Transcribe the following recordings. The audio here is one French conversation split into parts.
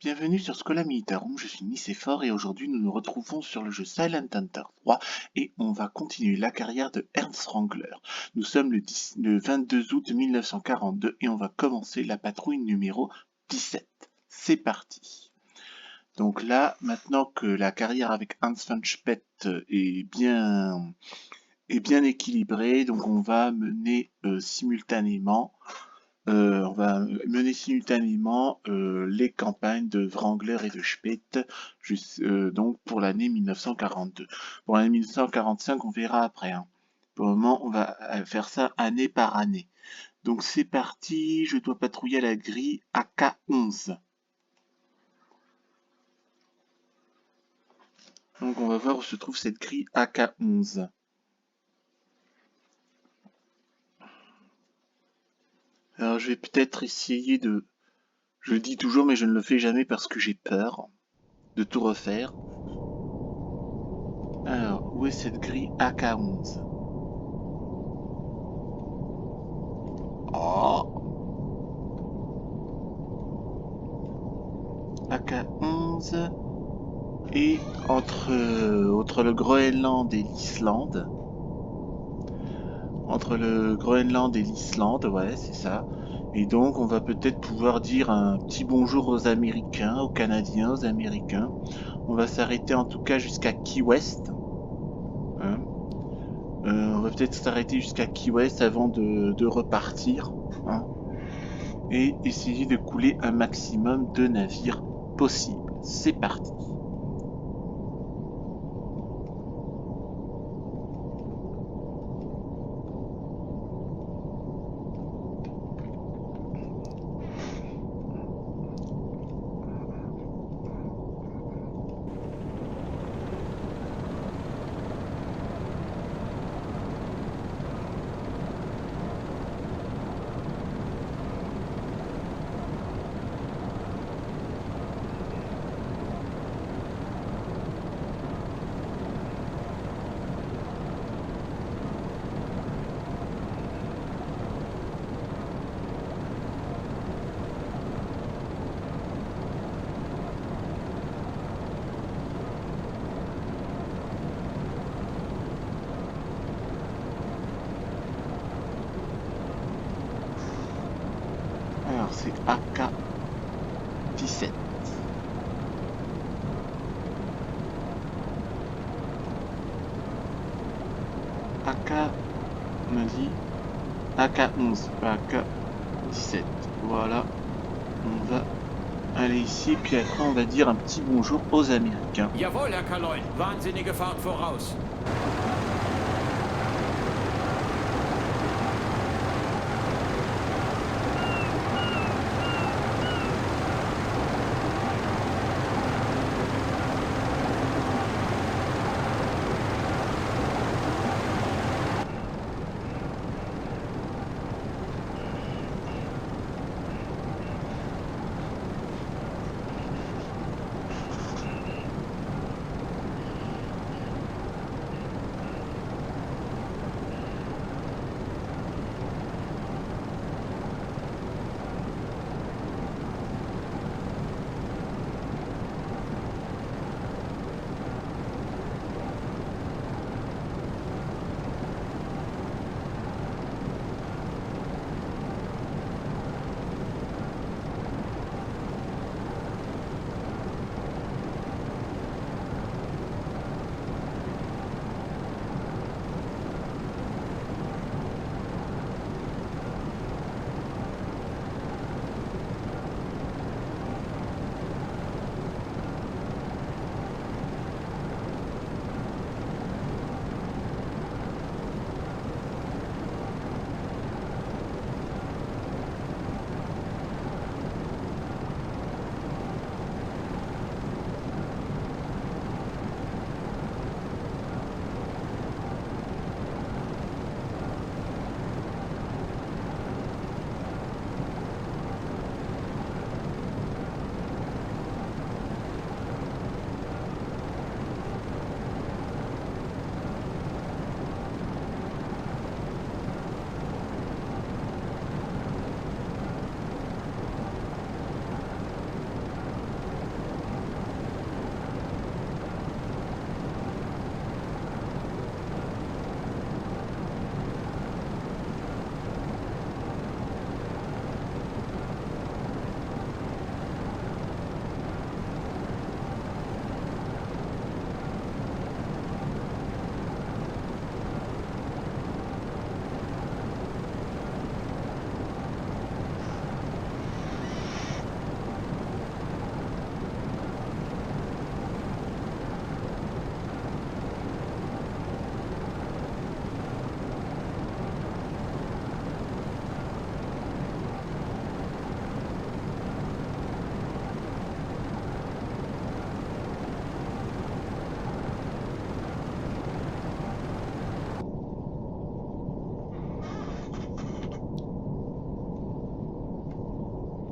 Bienvenue sur Schola Militarum, je suis Nicéphore et aujourd'hui nous nous retrouvons sur le jeu Silent Hunter 3 et on va continuer la carrière de Ernst Wrangler. Nous sommes le 22 août 1942 et on va commencer la patrouille numéro 17. C'est parti. Donc là, maintenant que la carrière avec Hans van Speth est bien équilibrée, donc on va mener simultanément les campagnes de Wrangler et de Speth donc pour l'année 1942. Pour l'année 1945, on verra après. Hein. Pour le moment, on va faire ça année par année. Donc c'est parti, je dois patrouiller à la grille AK-11. Donc on va voir où se trouve cette grille AK-11. Alors je vais peut-être essayer de... Je le dis toujours mais je ne le fais jamais parce que j'ai peur de tout refaire. Alors, où est cette grille AK-11? Oh, AK-11 et entre le Groenland et l'Islande. Entre le Groenland et l'Islande, ouais, c'est ça. Et donc, on va peut-être pouvoir dire un petit bonjour aux Américains, aux Canadiens, aux Américains. On va s'arrêter en tout cas jusqu'à Key West. Hein. On va peut-être s'arrêter jusqu'à Key West avant de repartir. Hein. Et essayer de couler un maximum de navires possible. C'est parti. Alors c'est AK-17. AK, on a dit AK-11, pas AK-17. Voilà, on va aller ici, puis après on va dire un petit bonjour aux Américains. Jawohl, Herr Kaloin, wahnsinnige Fahrt voraus.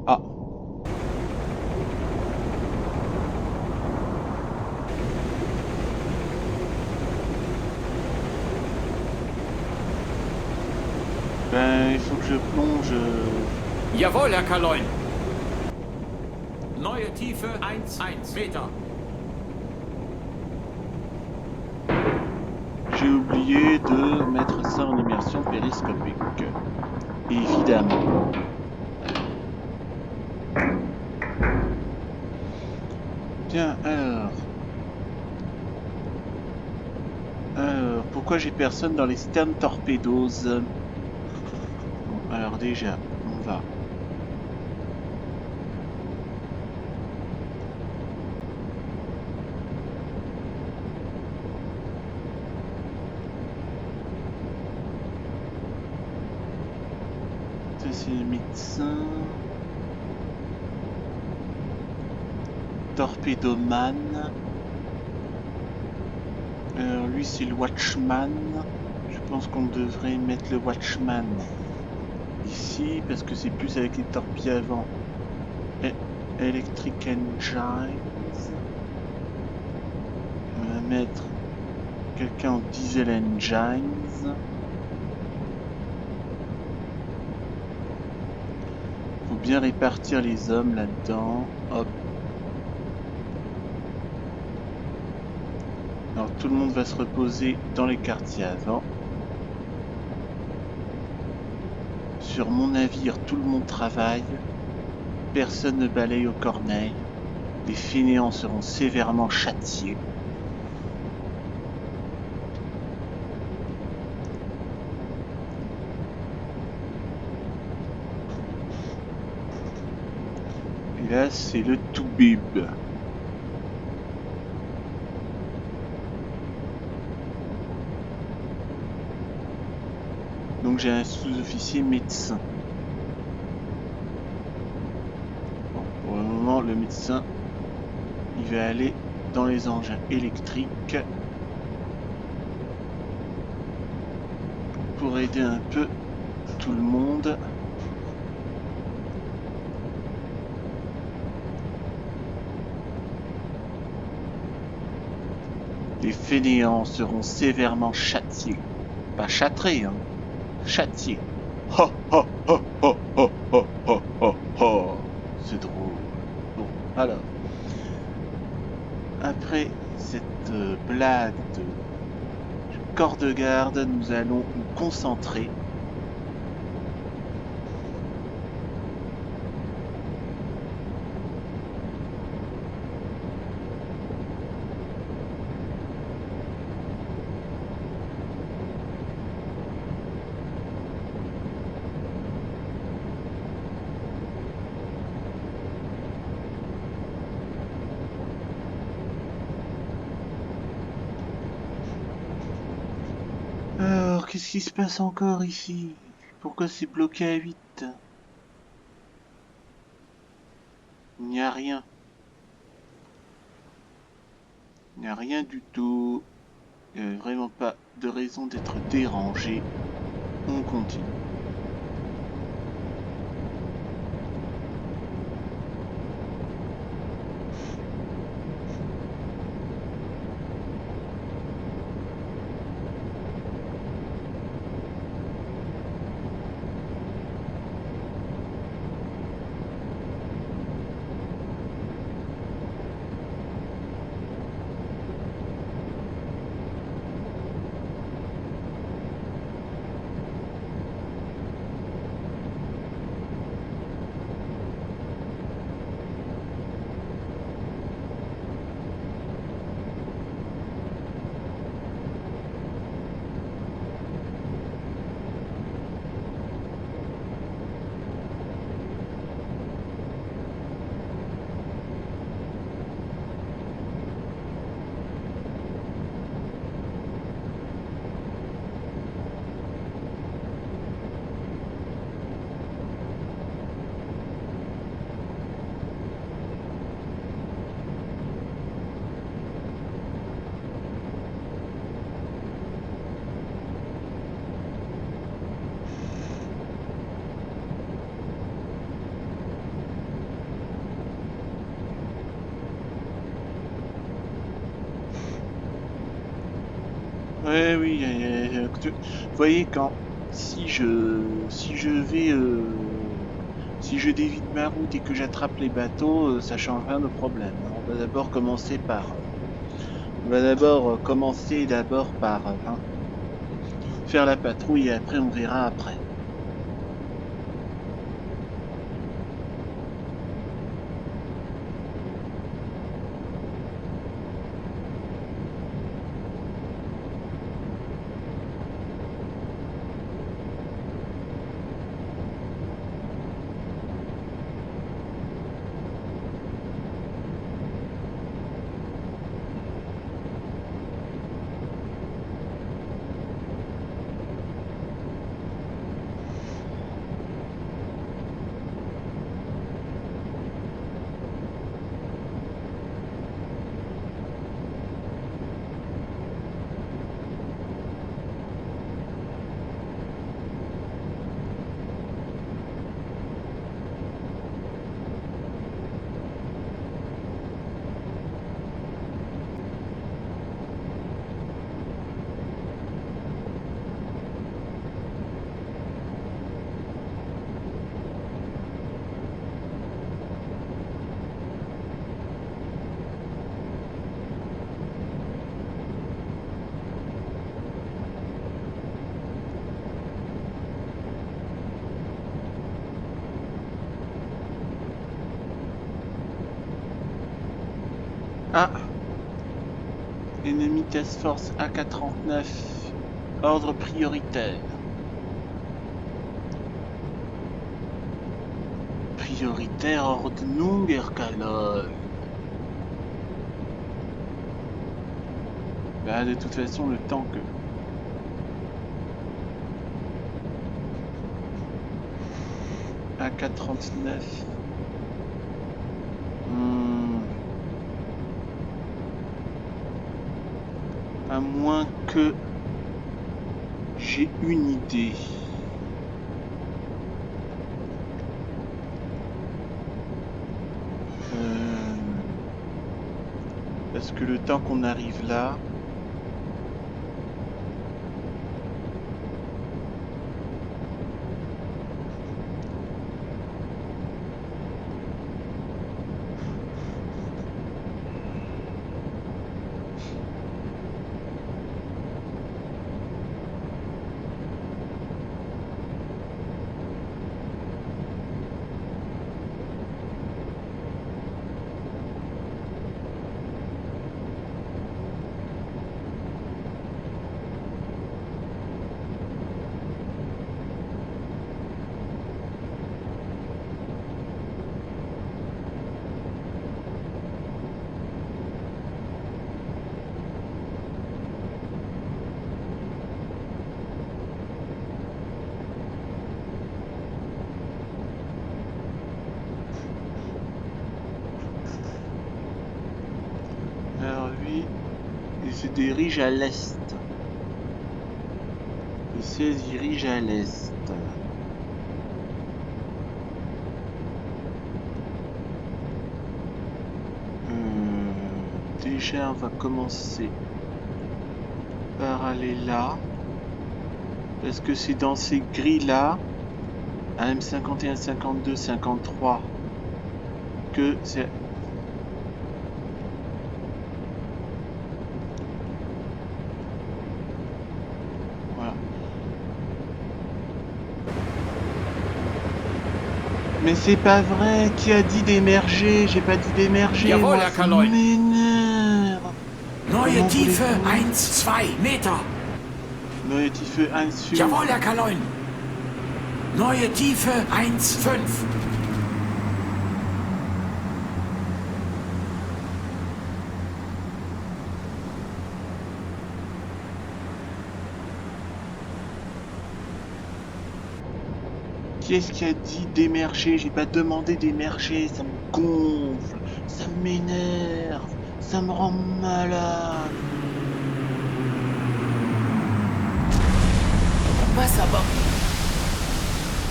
Ah. Ben, il faut que je plonge. Jawohl, Herr Kaloin. Neue Tiefe 1 Meter. J'ai oublié de mettre ça en immersion périscopique. Évidemment. Bien, alors, pourquoi j'ai personne dans les Stern Torpedoes? Bon, alors déjà, on va. Ça c'est le médecin. Torpédoman. Alors lui c'est le Watchman. Je pense qu'on devrait mettre le Watchman ici parce que c'est plus avec les torpilles avant. Electric Engines. On va mettre quelqu'un en Diesel Engines. Faut bien répartir les hommes là-dedans. Hop. Alors tout le monde va se reposer dans les quartiers avant. Sur mon navire, tout le monde travaille. Personne ne balaye aux corneilles. Les fainéants seront sévèrement châtiés. Et là, c'est le Toubib. Donc j'ai un sous-officier médecin. Bon, pour le moment, le médecin, il va aller dans les engins électriques pour aider un peu tout le monde. Les fainéants seront sévèrement châtiés. Pas châtrés, hein. Châtiés. Ho ho ho ho ho ho ho ho ho. C'est drôle. Bon, alors. Après cette blague de corps de garde, nous allons nous concentrer. Alors, qu'est-ce qui se passe encore ici? Pourquoi c'est bloqué à 8? Il n'y a rien. Il n'y a rien du tout. Il n'y a vraiment pas de raison d'être dérangé. On continue. Ouais, oui, vous voyez, si je vais, si je dévie de ma route et que j'attrape les bateaux, ça change rien au problème, hein. On va d'abord commencer par faire la patrouille et après on verra après. Ah, ennemi Task Force AK-39, ordre prioritaire. Prioritaire Ordnung Erkaloi. Bah, de toute façon, le temps que... AK-39... À moins que... j'ai une idée. Parce que le temps qu'on arrive là... Alors lui, il se dirige à l'est. Il se dirige à l'est. Déjà, on va commencer par aller là. Parce que c'est dans ces grilles-là, à M51, 52, 53, que c'est... Voilà. Mais c'est pas vrai, qui a dit d'émerger? J'ai pas dit d'émerger, Jawohl, moi, Herr ça Kaloin. m'énerve. Neue Comment Tiefe voulez-vous 1-2 Meter. Neue Tiefe 1,5. Jawohl, Herr Kaloin. Neue Tiefe 1,5. Qui est-ce qui a dit d'émerger? J'ai pas demandé d'émerger, ça me gonfle, ça m'énerve, ça me rend malade. Wasserbomb.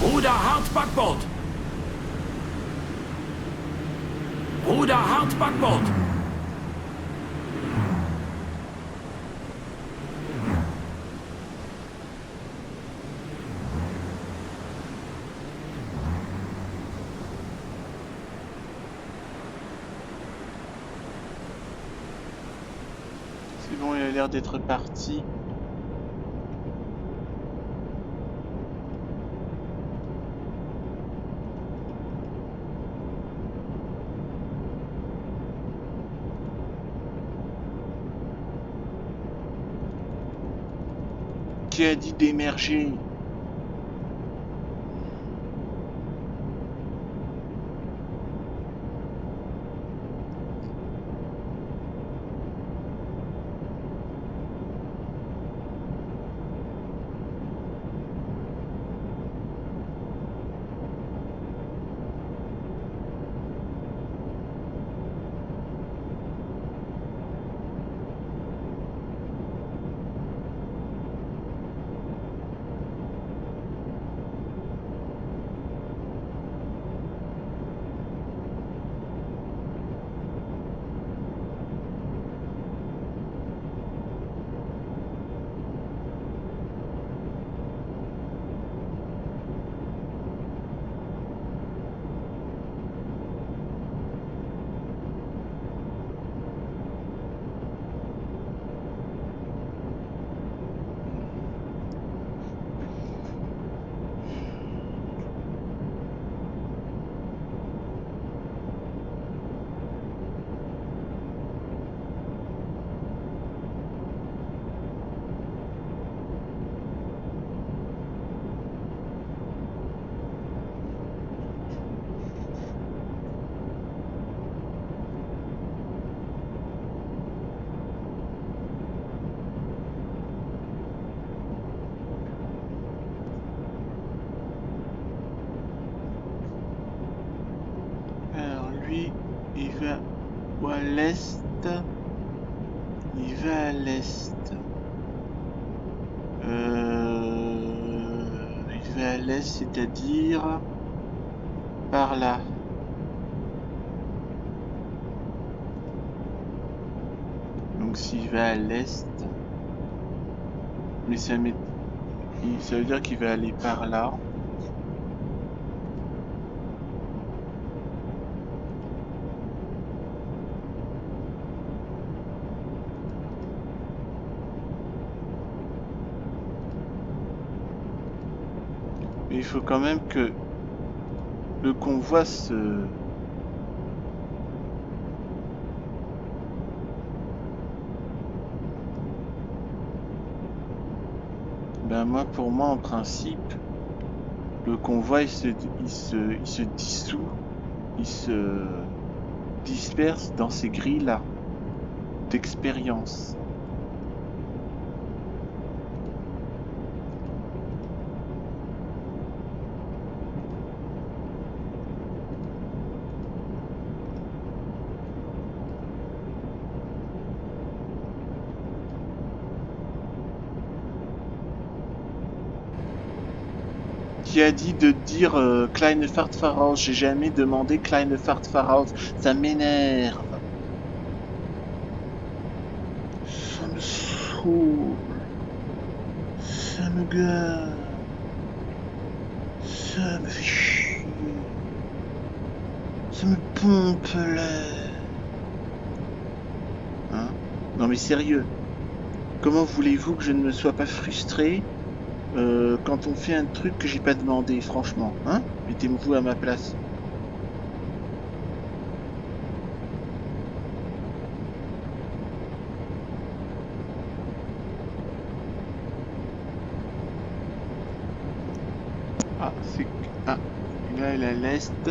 Ruder hart Backbord. Ruder hart Backbord. C'est bon, il a l'air d'être parti. Qui a dit d'émerger? Alors lui, il va à l'est. Il va à l'est. Il va à l'est, c'est-à-dire par là. Donc s'il va à l'est, mais ça veut dire qu'il va aller par là. Mais il faut quand même que le convoi se... Ben moi, pour moi, en principe, le convoi il se dissout, il se disperse dans ces grilles-là d'expérience. Qui a dit de dire Kleine Fahrtvoraus? J'ai jamais demandé Kleine Fahrtvoraus. Ça m'énerve. Ça me saoule. Ça me gave. Ça me fait chier. Ça me pompe l'air. Hein? Non mais sérieux. Comment voulez-vous que je ne me sois pas frustré quand on fait un truc que j'ai pas demandé, franchement, hein? Mettez-vous à ma place. Ah, c'est... Ah, et là, elle est à l'est.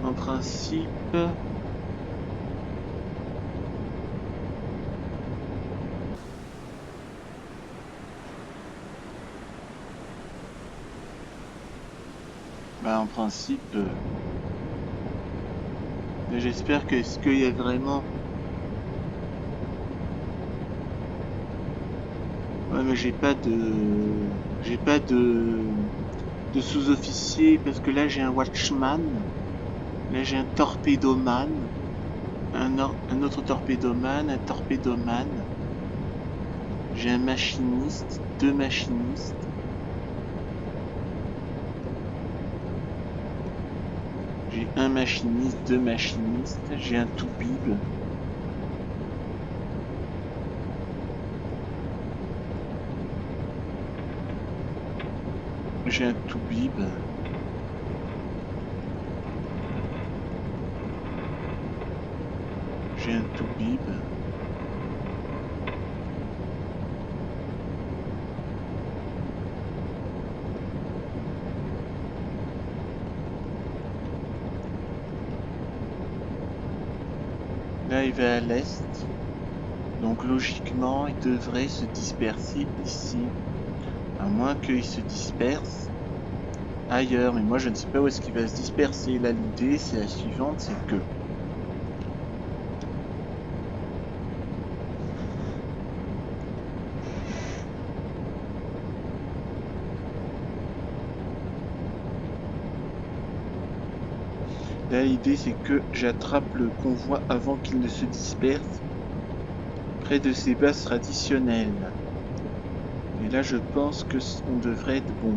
En principe... Bah, en principe... Mais j'espère que... Est-ce qu'il y a vraiment... Ouais, mais j'ai pas de sous-officier, parce que là, j'ai un watchman. Là, j'ai un torpédoman. Un autre torpédoman, un torpédoman. J'ai un machiniste, 2 machinistes. J'ai un machiniste, 2 machinistes. J'ai un toubib. j'ai un toubib. J'ai un toubib. Là, il va à l'est. Donc logiquement, il devrait se disperser ici. À moins qu'il se disperse ailleurs. Mais moi, je ne sais pas où est-ce qu'il va se disperser. Là, l'idée, c'est la suivante, c'est que... Là, l'idée, c'est que j'attrape le convoi avant qu'il ne se disperse près de ses bases traditionnelles. Et là, je pense que on devrait être bon.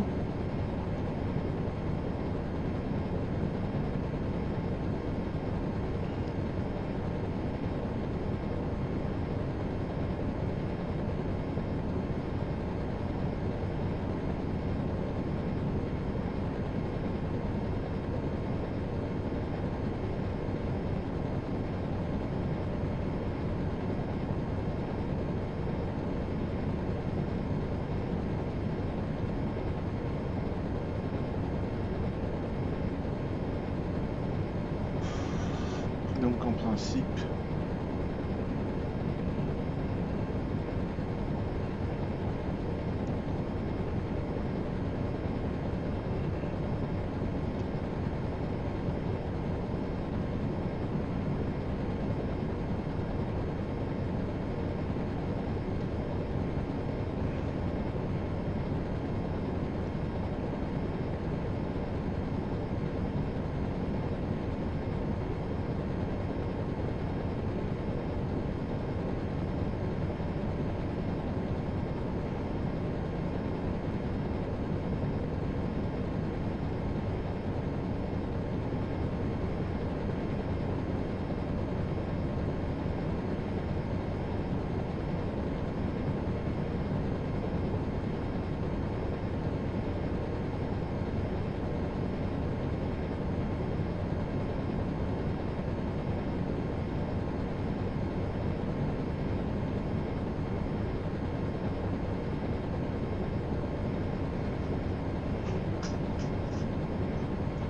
Donc en principe...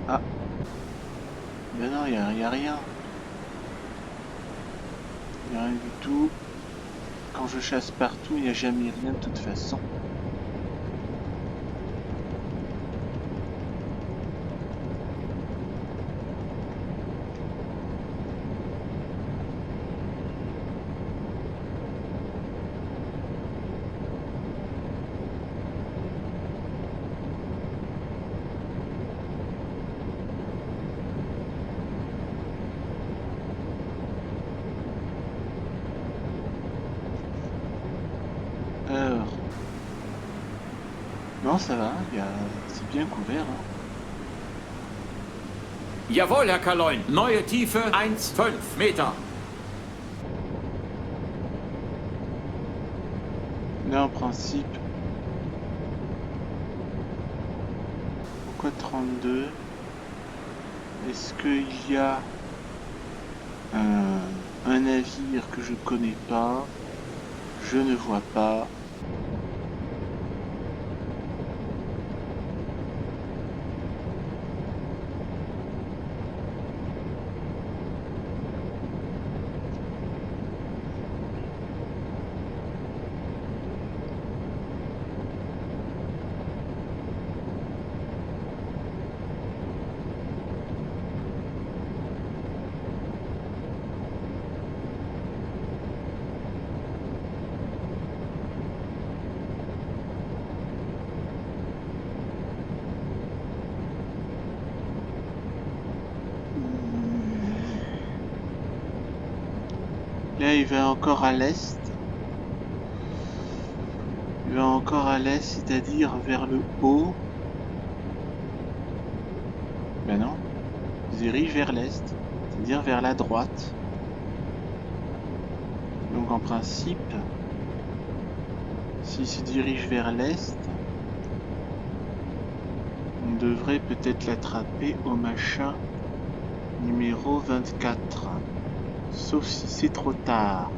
Ah, ben non, il n'y a rien. Il n'y a rien du tout. Quand je chasse partout, il n'y a jamais rien de toute façon. Alors... Non, ça va, c'est bien couvert. Hein. Jawohl, Herr Kaloin. Neue Tiefe 1,5 Meter. Là, en principe... Pourquoi 32? Est-ce qu'il y a un navire que je connais pas? Je ne vois pas. Là, il va encore à l'est. Il va encore à l'est, c'est-à-dire vers le haut. Ben non. Il se dirige vers l'est, c'est-à-dire vers la droite. Donc en principe, s'il se dirige vers l'est, devrait peut-être l'attraper au machin numéro 24. Sauf si c'est trop tard.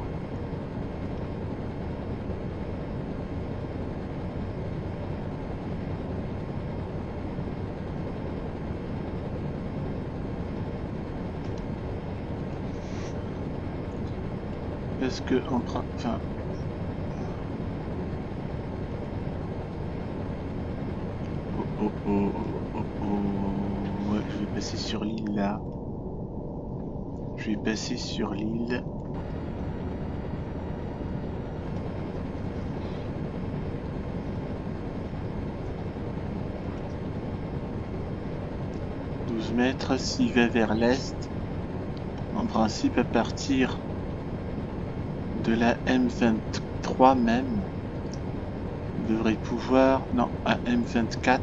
Parce que enfin, ouais, je vais passer sur l'île là. Je vais passer sur l'île. Mètres, s'il va vers l'est, en principe à partir de la M23 même, on devrait pouvoir, non, à M24,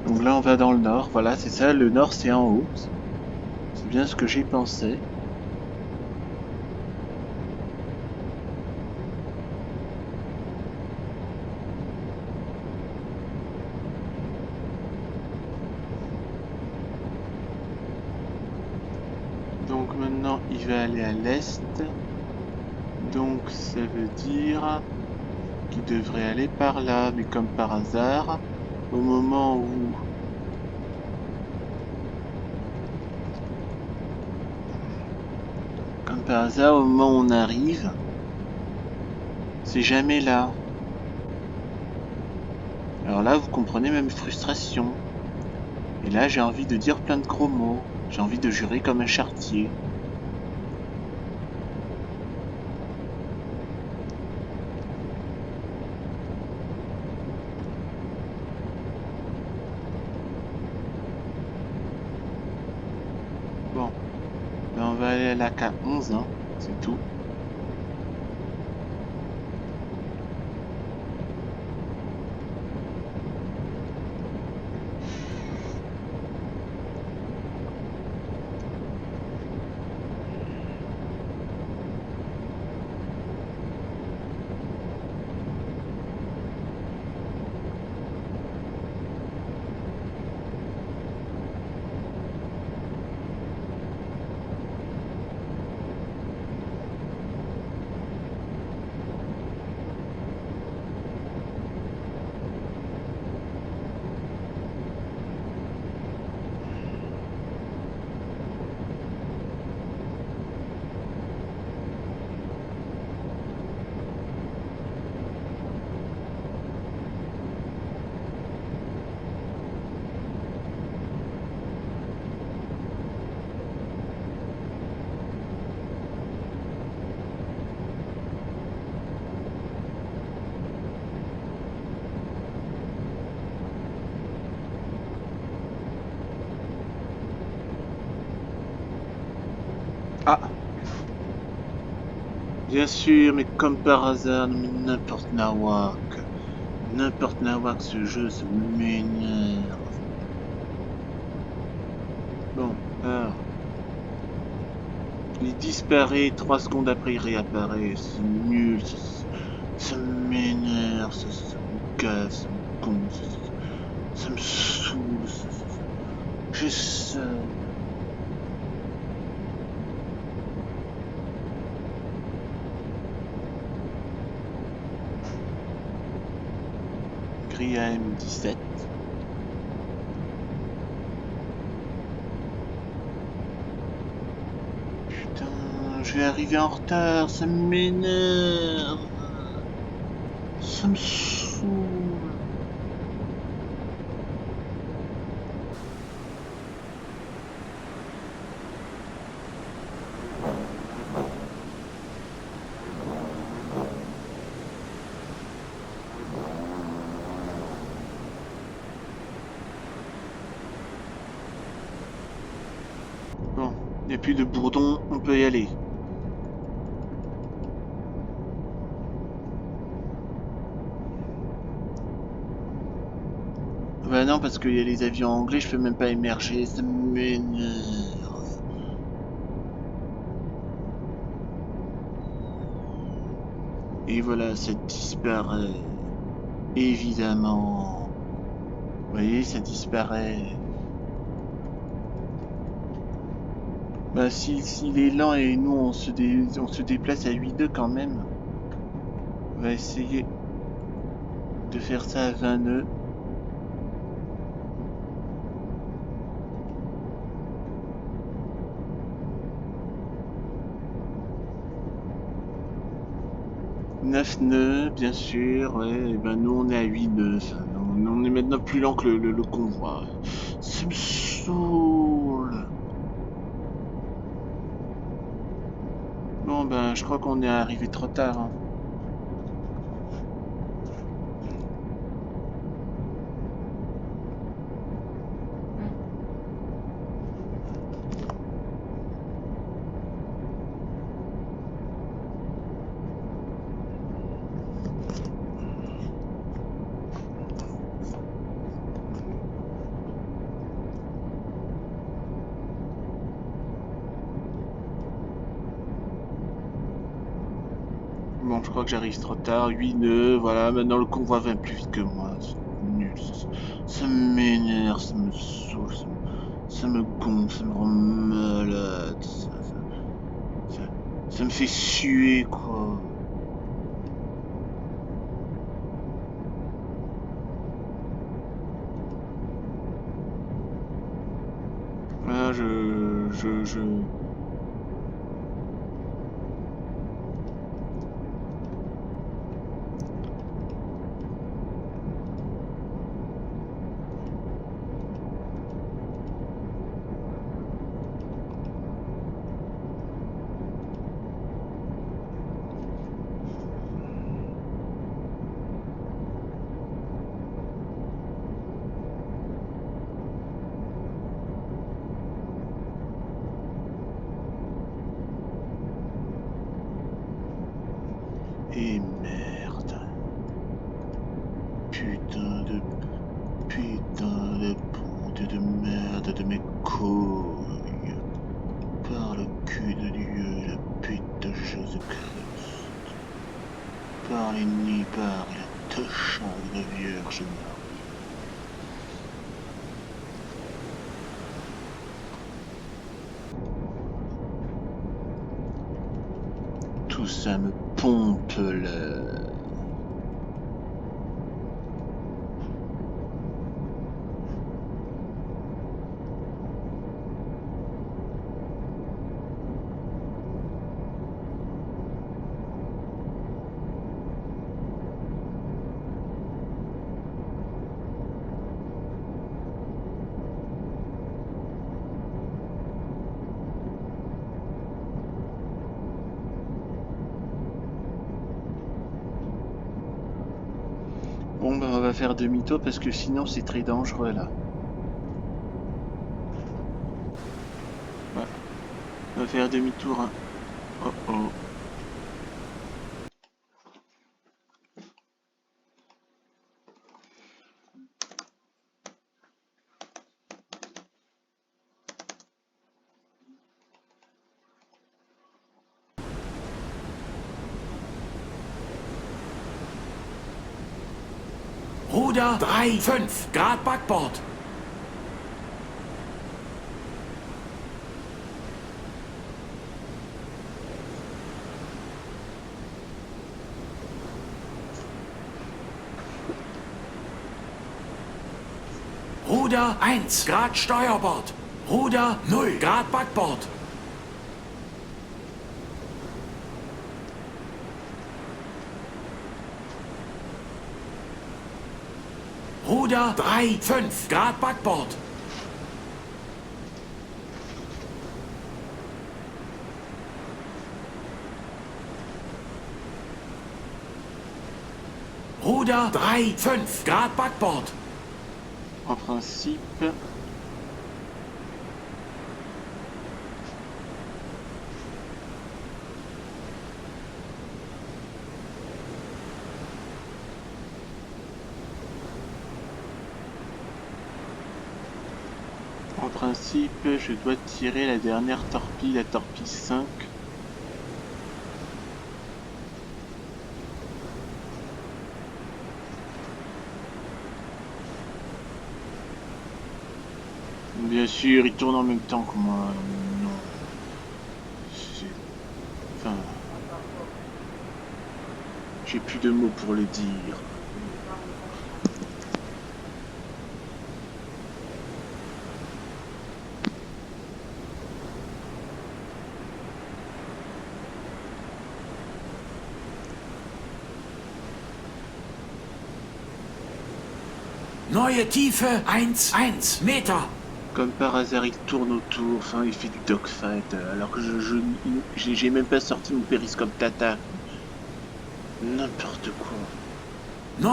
donc là on va dans le nord, voilà c'est ça, le nord c'est en haut, c'est bien ce que j'ai pensé. Donc maintenant il va aller à l'est, donc ça veut dire qu'il devrait aller par là, mais comme par hasard, au moment où par hasard, au moment où on arrive, c'est jamais là. Alors là, vous comprenez même frustration. Et là, j'ai envie de dire plein de gros mots. J'ai envie de jurer comme un charretier. Bon, ben on va aller à la K11, hein, c'est tout. Ah, bien sûr, mais comme par hasard, mais n'importe nawak. N'importe nawak, ce jeu, ça m'énerve. Bon, alors. Il disparaît, 3 secondes après il réapparaît. C'est nul, ça m'énerve, ça me gave, ça me gonfle, ça me saoule, je sais. Gris AM17. Putain, je vais arriver en retard, ça m'énerve. Ça me saoule. Bon, il n'y a plus de bourdon, on peut y aller. Bah non, parce qu'il y a les avions anglais, je peux même pas émerger, ça m'énerve. Et voilà, ça disparaît. Évidemment. Vous voyez, ça disparaît. Bah s'il est lent et nous on se déplace à 8 nœuds quand même. On va essayer de faire ça à 20 nœuds. Neuf nœuds, bien sûr, ouais, et ben nous on est à 8 nœuds, on est maintenant plus lent que le convoi. Ça me saoule. Bon ben je crois qu'on est arrivé trop tard. Hein. Bon, je crois que j'arrive trop tard. 8 nœuds, voilà. Maintenant, le convoi va plus vite que moi. C'est nul. Ça m'énerve, ça me saoule, ça me gonfle, ça me rend malade. Ça me fait suer, quoi. Là, Et merde. Putain de ponte de merde de mes couilles. Par le cul de Dieu, la pute de Jésus-Christ. Par les nibards et la touchante de la Vierge Marie. Tout ça me pompe l'air. Bon ben on va faire demi-tour parce que sinon c'est très dangereux là. Ouais. On va faire demi-tour. Hein. Oh oh. Ruder 3, 5 Grad Backbord. Ruder 1 Grad Steuerbord. Ruder 0 Grad Backbord. Ruder 3, 5 Grad Backbord. Ruder 3, 5 Grad Backbord. En principe. principe, je dois tirer la dernière torpille, la torpille 5. Bien sûr, il tourne en même temps que moi. Non. Enfin... J'ai plus de mots pour le dire. Neue Tiefe 1 Meter. Comme par hasard, il tourne autour, enfin, il fait du dogfight, alors que j'ai même pas sorti mon périscope Tata. N'importe quoi.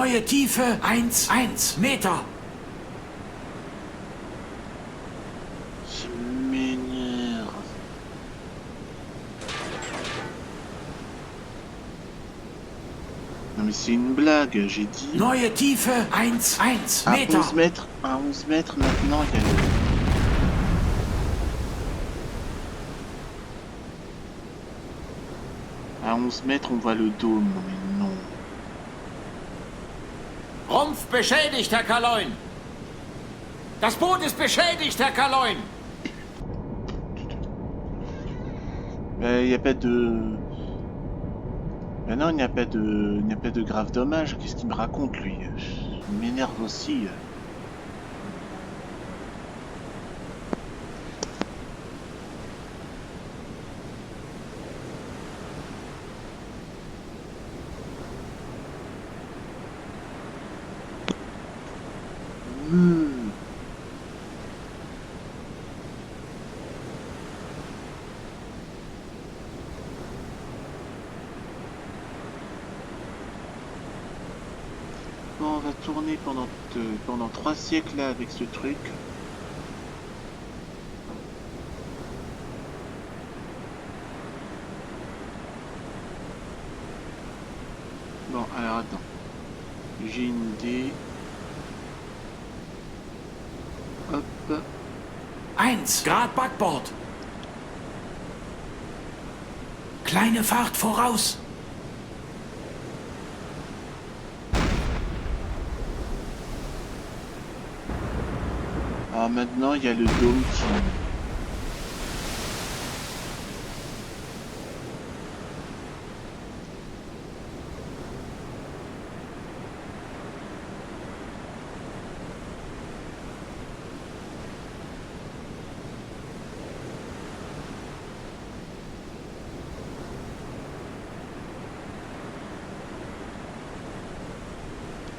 Neue Tiefe 1 Meter. Ça m'énerve. Non mais c'est une blague, j'ai dit. Neue Tiefe 1 À Meter. 11 mètres, à 11 mètres maintenant, il y a le... À 11 mètres, on voit le dôme. Non mais non. Rumpf beschädigt, Herr Kaloin. Das Boot ist beschädigt, Herr Kaloin. Il n'y a pas de... Ben non, il n'y a pas de grave dommage. Qu'est-ce qu'il me raconte, lui? Il m'énerve aussi. Bon, on va tourner pendant 3 siècles là avec ce truc. Bon, alors attends. J'ai une idée. Hop. 1 Grad Backbord. Kleine Fahrt voraus. Alors maintenant, il y a le dôme qui...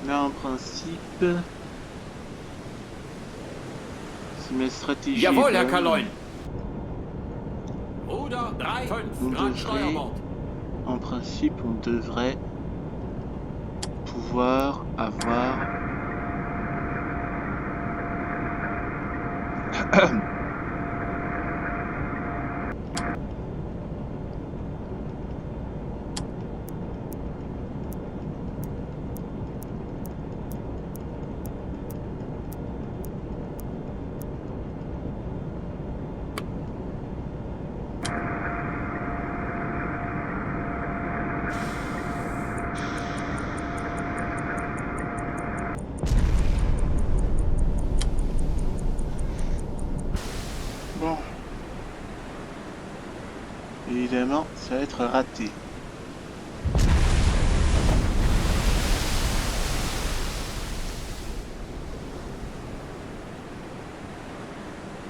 Là, en principe... Si ma stratégie... Jawohl, est Herr bonne, Kaloin. Ruder 3,5 on Grad devrait... Steuerbord. En principe, on devrait pouvoir avoir... Bon. Évidemment, ça va être raté.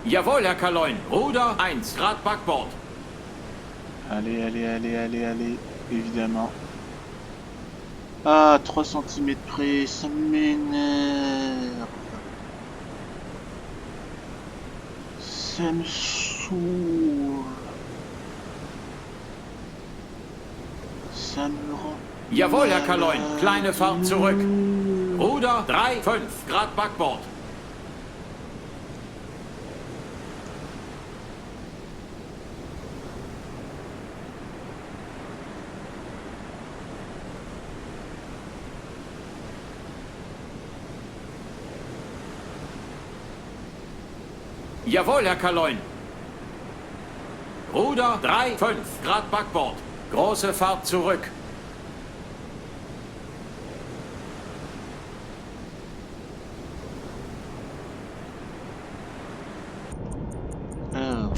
Jawohl, Herr Kaloin. Ruder 1 Grad Backbord. Allez, allez, allez, allez, allez. Évidemment. Ah, 3 cm près, ça m'énerve. Ça me saoule. Ça me rend... Jawohl, Herr Kaloin. Kleine Fahrt zurück. Ruder 3,5 Grad Backbord. Jawohl, Herr Kaloin. Ruder 3, 5 Grad Backbord. Große Fahrt zurück. Alors.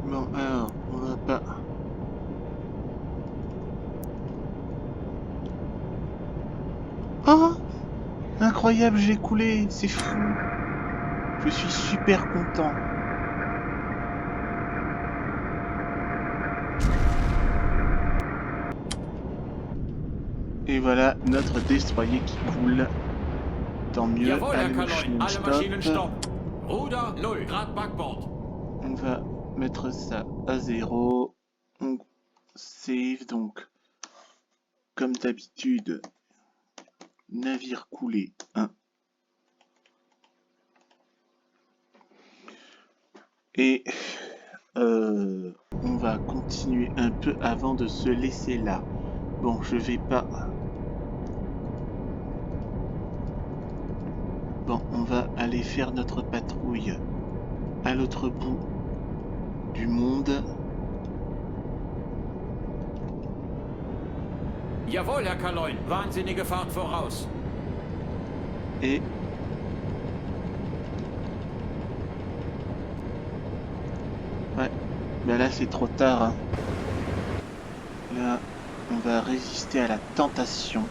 Bon, alors, on va pas... Oh! Incroyable, j'ai coulé, c'est fou. Je suis super content. Et voilà notre destroyer qui coule. Tant mieux, Jawohl, Herr allez, Kaloin. Alle Maschinen stop. stopp. Ruder 0 Grad Backbord. On va mettre ça à 0. On save donc, comme d'habitude, navire coulé 1. Et on va continuer un peu avant de se laisser là. Bon, je vais pas... Bon, on va aller faire notre patrouille à l'autre bout du monde. Jawohl, Herr Kaloin. Wahnsinnige Fahrt voraus. Et... Ouais, ben là c'est trop tard. Hein. Là, on va résister à la tentation.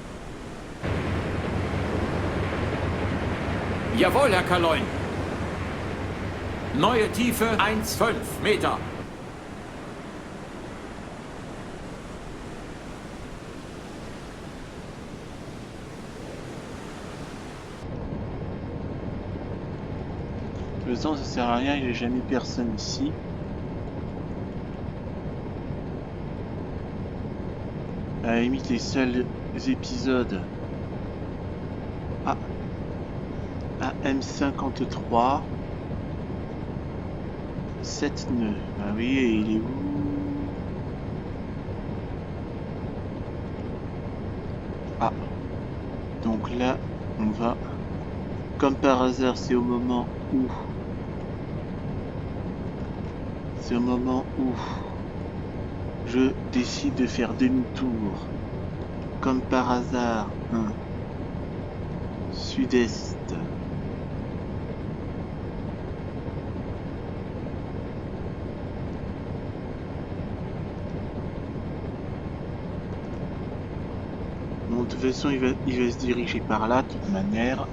Jawohl, Herr Kaloin. Neue Tiefe 1,5 Meter. De toute façon, ça sert à rien, il n'y a jamais personne ici. À la limite, les seuls épisodes... Ah, à M53, 7 nœuds. Ah oui, et il est où? Ah, donc là, on va... Comme par hasard, c'est au moment où... C'est au moment où... Je décide de faire demi-tour. Comme par hasard, hein. Sud-est. Bon, de toute façon, il va se diriger par là, de toute manière.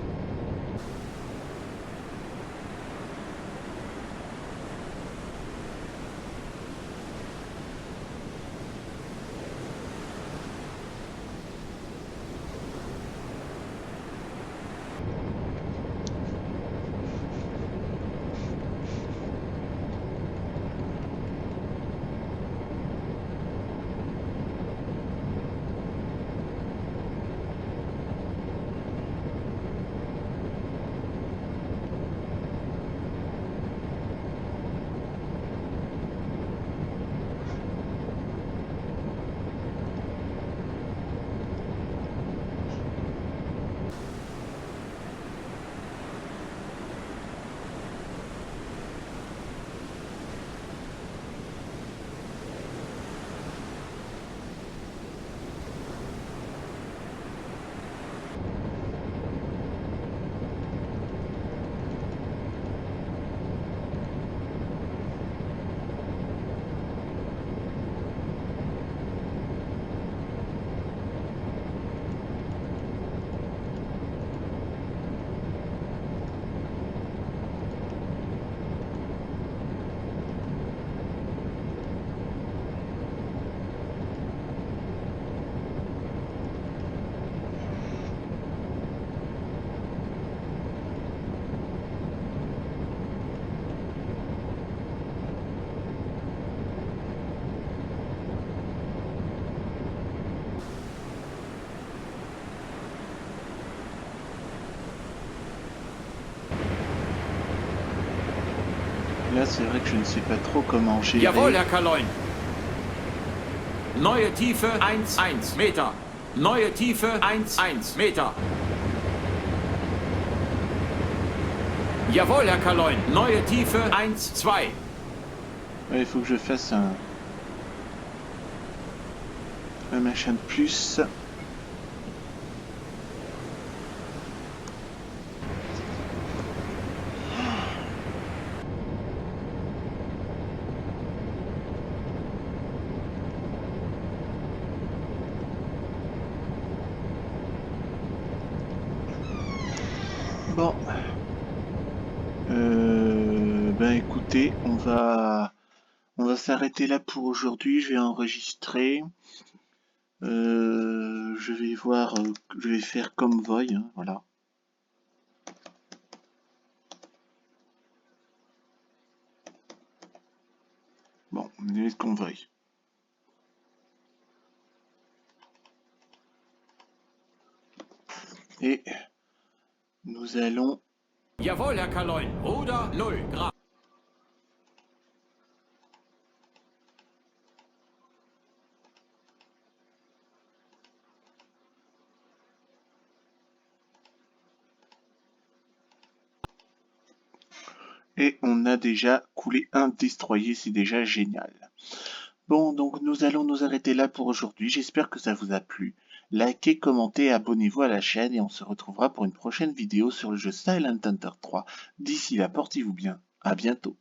Là, c'est vrai que je ne sais pas trop comment gérer. Jawohl, Herr Kaloin. Neue Tiefe 1,1 Meter. Neue Tiefe 1,1 Meter. Jawohl, Herr Kaloin. Neue Tiefe 1,2. Ouais, il faut que je fasse un machin de plus. Bon. Ben écoutez, on va s'arrêter là pour aujourd'hui. Je vais enregistrer. Je vais voir, je vais faire convoy, hein, voilà. Bon, on va mettre convoy. Et nous allons... Jawohl, Herr Kaloin. Ruder 0 Grad. Et on a déjà coulé un destroyer, c'est déjà génial. Bon, donc nous allons nous arrêter là pour aujourd'hui. J'espère que ça vous a plu. Likez, commentez, abonnez-vous à la chaîne et on se retrouvera pour une prochaine vidéo sur le jeu Silent Hunter 3. D'ici là, portez-vous bien. À bientôt.